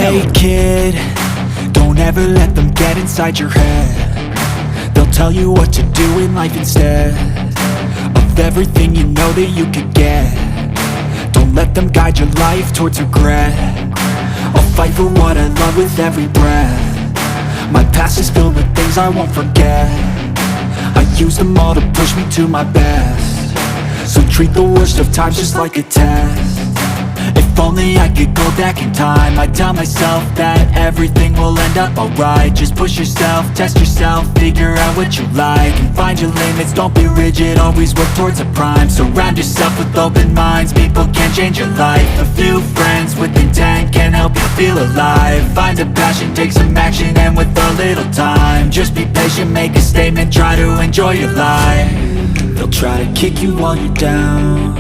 Hey kid, don't ever let them get inside your head. They'll tell you what to do in life instead of everything you know that you could get. Don't let them guide your life towards regret. I'll fight for what I love with every breath. My past is filled with things I won't forget. I use them all to push me to my best. So treat the worst of times just like a test. If only I could go back in time, I'd tell myself that everything will end up alright. Just push yourself, test yourself, figure out what you like, and find your limits, don't be rigid, always work towards a prime. Surround yourself with open minds, people can change your life. A few friends with intent can help you feel alive. Find a passion, take some action, and with a little time, just be patient, make a statement, try to enjoy your life. They'll try to kick you while you're down.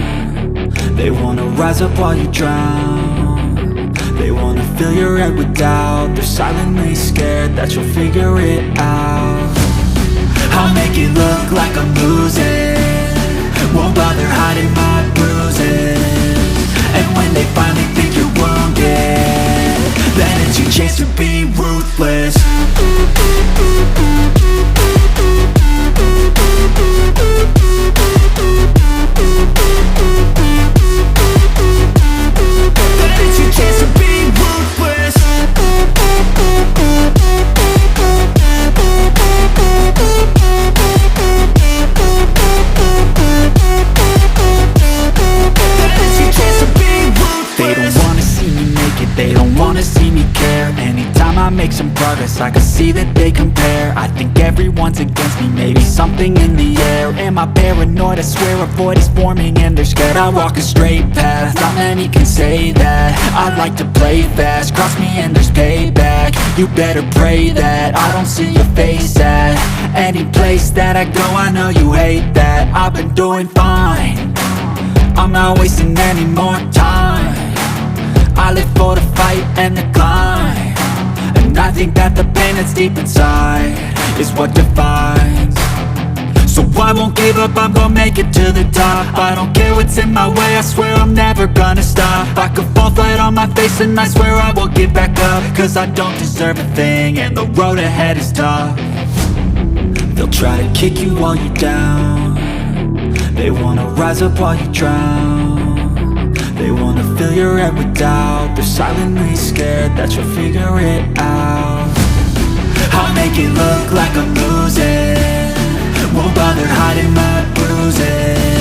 They wanna rise up while you drown. They wanna fill your head with doubt. They're silently scared that you'll figure it out. I'll make it look like I'm losing, won't bother hiding my bruises. And when they finally think you're wounded, then it's your chance to be ruthless. They don't wanna see me care. Anytime I make some progress, I can see that they compare. I think everyone's against me, maybe something in the air. Am I paranoid? I swear a void is forming and they're scared. I walk a straight path, not many can say that. I like to play fast, cross me and there's payback. You better pray that I don't see your face at any place that I go. I know you hate that. I've been doing fine, I'm not wasting any more time. I live for the fight and the climb, and I think that the pain that's deep inside is what defines. So I won't give up, I'm gonna make it to the top. I don't care what's in my way, I swear I'm never gonna stop. I could fall flat on my face and I swear I won't get back up, cause I don't deserve a thing and the road ahead is tough. They'll try to kick you while you're down. They wanna rise up while you drown. They wanna fill your head with doubt. They're silently scared that you'll figure it out. I'll make it look like I'm losing, won't bother hiding my bruises.